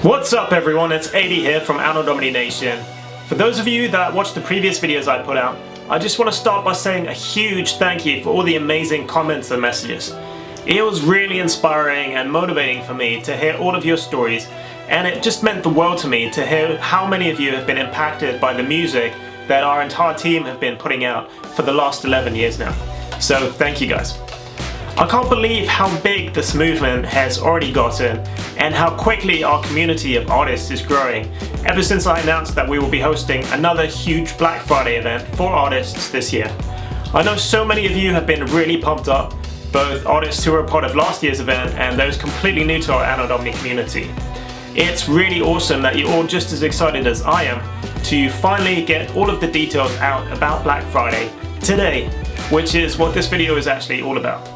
What's up everyone, it's AD here from Anno Domini Nation. For those of you that watched the previous videos I put out, I just want to start by saying a huge thank you for all the amazing comments and messages. It was really inspiring and motivating for me to hear all of your stories, and it just meant the world to me to hear how many of you have been impacted by the music that our entire team have been putting out for the last 11 years now. So thank you guys. I can't believe how big this movement has already gotten and how quickly our community of artists is growing ever since I announced that we will be hosting another huge Black Friday event for artists this year. I know so many of you have been really pumped up, both artists who were a part of last year's event and those completely new to our Anno Domini community. It's really awesome that you're all just as excited as I am to finally get all of the details out about Black Friday today, which is what this video is actually all about.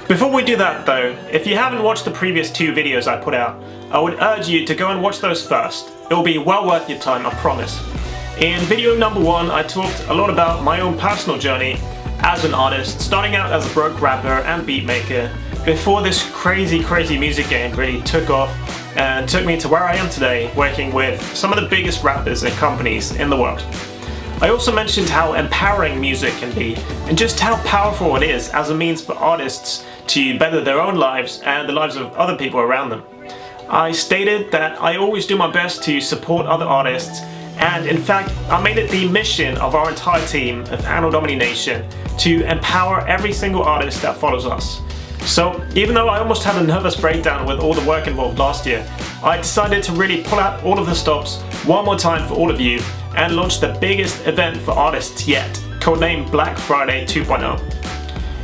Before we do that though, if you haven't watched the previous two videos I put out, I would urge you to go and watch those first. It will be well worth your time, I promise. In video number 1, I talked a lot about my own personal journey as an artist, starting out as a broke rapper and beatmaker, before this crazy music game really took off and took me to where I am today, working with some of the biggest rappers and companies in the world. I also mentioned how empowering music can be, and just how powerful it is as a means for artists to better their own lives and the lives of other people around them. I stated that I always do my best to support other artists, and in fact I made it the mission of our entire team of Anno Domini Nation to empower every single artist that follows us. So even though I almost had a nervous breakdown with all the work involved last year, I decided to really pull out all of the stops one more time for all of you and launch the biggest event for artists yet, codenamed Black Friday 2.0.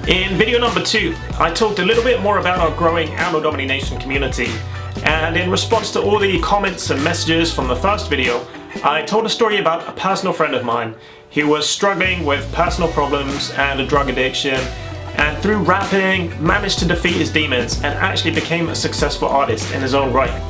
In video number 2, I talked a little bit more about our growing Anno Domini Nation community, and in response to all the comments and messages from the first video, I told a story about a personal friend of mine who was struggling with personal problems and a drug addiction, and through rapping managed to defeat his demons and actually became a successful artist in his own right.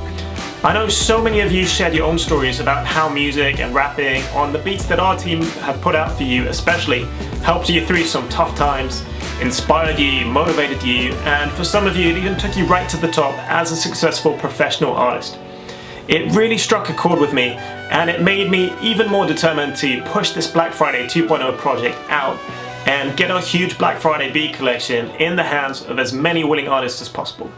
I know so many of you shared your own stories about how music and rapping on the beats that our team have put out for you especially helped you through some tough times, inspired you, motivated you, and for some of you it even took you right to the top as a successful professional artist. It really struck a chord with me, and it made me even more determined to push this Black Friday 2.0 project out and get our huge Black Friday beat collection in the hands of as many willing artists as possible.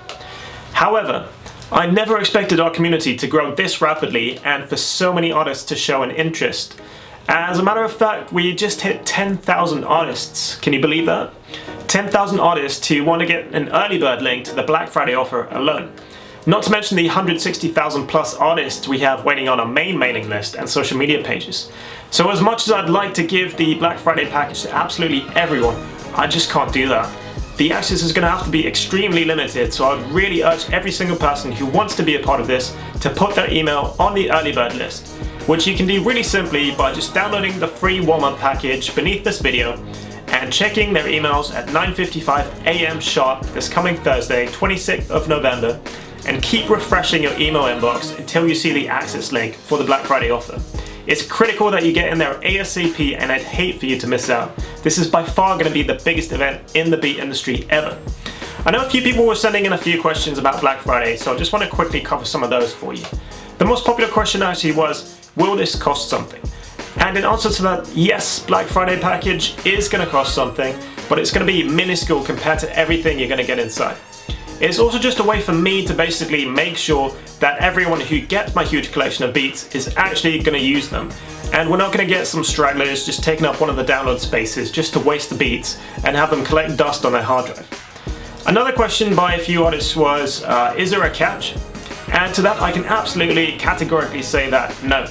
However, I never expected our community to grow this rapidly and for so many artists to show an interest. As a matter of fact, we just hit 10,000 artists. Can you believe that? 10,000 artists who want to get an early bird link to the Black Friday offer alone. Not to mention the 160,000 plus artists we have waiting on our main mailing list and social media pages. So as much as I'd like to give the Black Friday package to absolutely everyone, I just can't do that. The access is going to have to be extremely limited, so I would really urge every single person who wants to be a part of this to put their email on the early bird list, which you can do really simply by just downloading the free warm-up package beneath this video and checking their emails at 9:55 AM sharp this coming Thursday, 26th of November, and keep refreshing your email inbox until you see the access link for the Black Friday offer. It's critical that you get in there ASAP, and I'd hate for you to miss out. This is by far going to be the biggest event in the beat industry ever. I know a few people were sending in a few questions about Black Friday, so I just want to quickly cover some of those for you. The most popular question actually was, will this cost something? And in answer to that, yes, Black Friday package is going to cost something, but it's going to be minuscule compared to everything you're going to get inside. It's also just a way for me to basically make sure that everyone who gets my huge collection of beats is actually going to use them. And we're not going to get some stragglers just taking up one of the download spaces just to waste the beats and have them collect dust on their hard drive. Another question by a few artists was, is there a catch? And to that I can absolutely categorically say that no,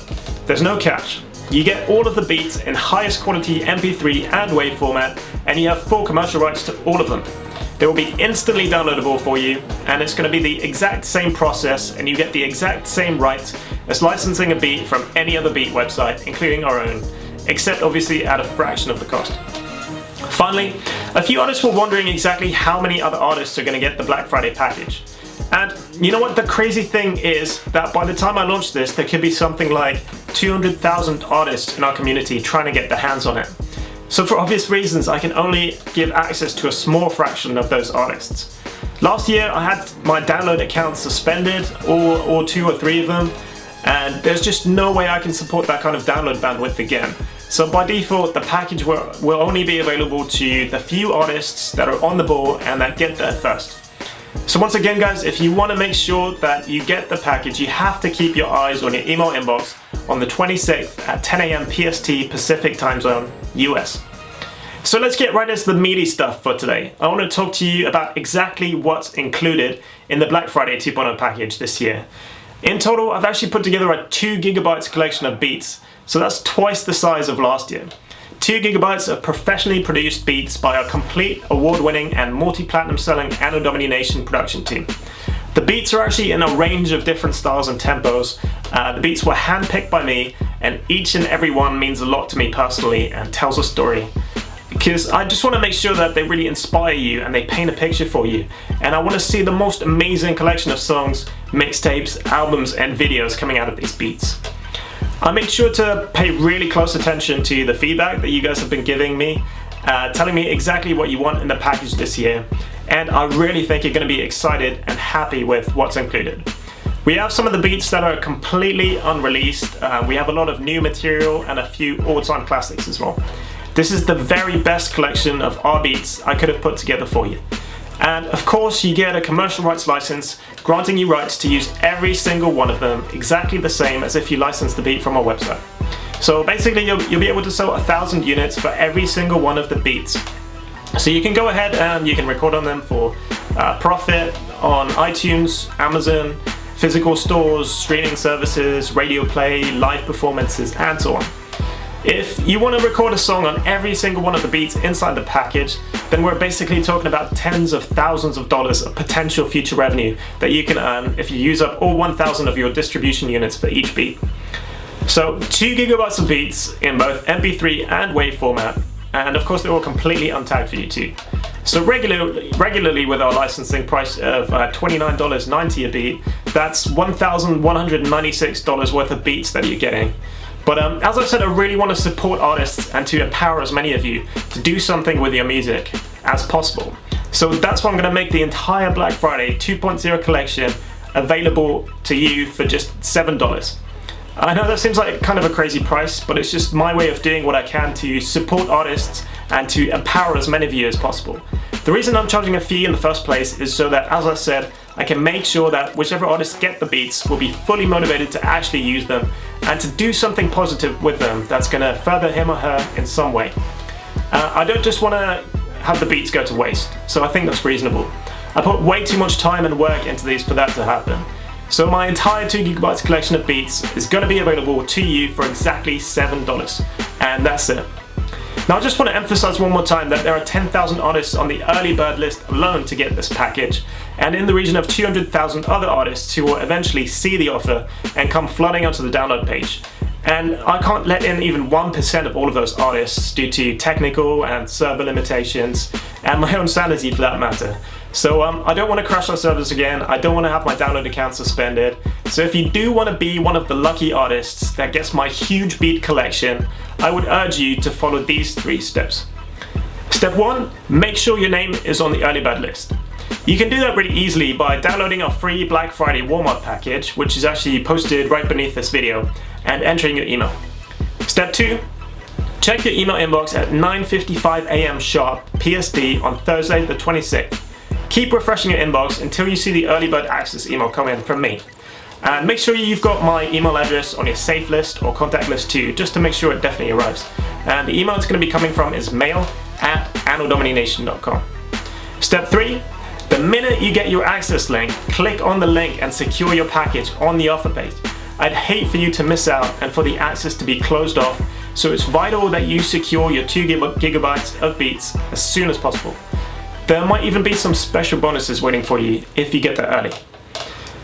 there's no catch. You get all of the beats in highest quality MP3 and WAV format, and you have full commercial rights to all of them. They will be instantly downloadable for you, and it's going to be the exact same process, and you get the exact same rights as licensing a beat from any other beat website, including our own, except obviously at a fraction of the cost. Finally, a few artists were wondering exactly how many other artists are going to get the Black Friday package. And you know what, the crazy thing is that by the time I launch this, there could be something like 200,000 artists in our community trying to get their hands on it. So for obvious reasons, I can only give access to a small fraction of those artists. Last year I had my download accounts suspended, or 2 or 3 of them, and there's just no way I can support that kind of download bandwidth again. So by default, the package will only be available to the few artists that are on the ball and that get there first. So once again guys, if you want to make sure that you get the package, you have to keep your eyes on your email inbox on the 26th at 10 AM PST Pacific Time Zone, US. So let's get right into the meaty stuff for today. I want to talk to you about exactly what's included in the Black Friday 2.0 package this year. In total, I've actually put together a 2 GB collection of beats, so that's twice the size of last year. 2 GB of professionally produced beats by our complete award-winning and multi-platinum selling Anno Domini Nation production team. The beats are actually in a range of different styles and tempos. The beats were handpicked by me, and each and every one means a lot to me personally and tells a story. Because I just want to make sure that they really inspire you and they paint a picture for you. And I want to see the most amazing collection of songs, mixtapes, albums, and videos coming out of these beats. I made sure to pay really close attention to the feedback that you guys have been giving me, telling me exactly what you want in the package this year, and I really think you're going to be excited and happy with what's included. We have some of the beats that are completely unreleased, we have a lot of new material and a few all-time classics as well. This is the very best collection of our beats I could have put together for you. And of course you get a commercial rights license granting you rights to use every single one of them exactly the same as if you licensed the beat from our website. So basically you'll be able to sell 1,000 units for every single one of the beats. So you can go ahead and you can record on them for profit on iTunes, Amazon, physical stores, streaming services, radio play, live performances, and so on. If you want to record a song on every single one of the beats inside the package, then we're basically talking about tens of thousands of dollars of potential future revenue that you can earn if you use up all 1,000 of your distribution units for each beat. So 2 GB of beats in both MP3 and WAV format, and of course they're all completely untagged for you too. So regularly with our licensing price of $29.90 a beat, that's $1,196 worth of beats that you're getting. But as I said, I really want to support artists and to empower as many of you to do something with your music as possible. So that's why I'm going to make the entire Black Friday 2.0 collection available to you for just $7. I know that seems like kind of a crazy price, but it's just my way of doing what I can to support artists and to empower as many of you as possible. The reason I'm charging a fee in the first place is so that, as I said, I can make sure that whichever artists get the beats will be fully motivated to actually use them and to do something positive with them that's going to further him or her in some way. I don't just want to have the beats go to waste, so I think that's reasonable. I put way too much time and work into these for that to happen. So my entire 2 GB collection of beats is going to be available to you for exactly $7, and that's it. Now I just want to emphasize one more time that there are 10,000 artists on the early bird list alone to get this package, and in the region of 200,000 other artists who will eventually see the offer and come flooding onto the download page. And I can't let in even 1% of all of those artists due to technical and server limitations, and my own sanity for that matter. So I don't want to crash our servers again, I don't want to have my download account suspended. So if you do want to be one of the lucky artists that gets my huge beat collection, I would urge you to follow these 3 steps. Step 1, make sure your name is on the early bird list. You can do that really easily by downloading our free Black Friday warm-up package, which is actually posted right beneath this video, and entering your email. Step 2, check your email inbox at 9:55 AM sharp PST on Thursday the 26th. Keep refreshing your inbox until you see the early bird access email come in from me. And make sure you've got my email address on your safe list or contact list too, just to make sure it definitely arrives. And the email it's going to be coming from is mail@annodominination.com. Step 3, the minute you get your access link, click on the link and secure your package on the offer page. I'd hate for you to miss out and for the access to be closed off, so it's vital that you secure your 2 GB of beats as soon as possible. There might even be some special bonuses waiting for you if you get there early.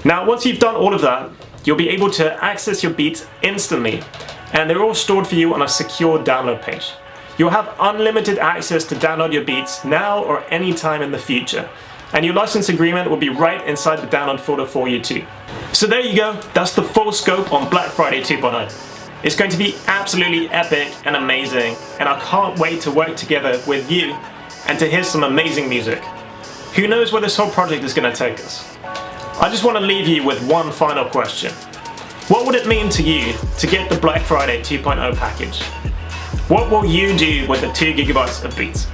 Now once you've done all of that, you'll be able to access your beats instantly, and they're all stored for you on a secure download page. You'll have unlimited access to download your beats now or any time in the future, and your license agreement will be right inside the download folder for you too. So there you go, that's the full scope on Black Friday 2.0. It's going to be absolutely epic and amazing, and I can't wait to work together with you and to hear some amazing music. Who knows where this whole project is going to take us? I just want to leave you with one final question. What would it mean to you to get the Black Friday 2.0 package? What will you do with the 2 GB of beats?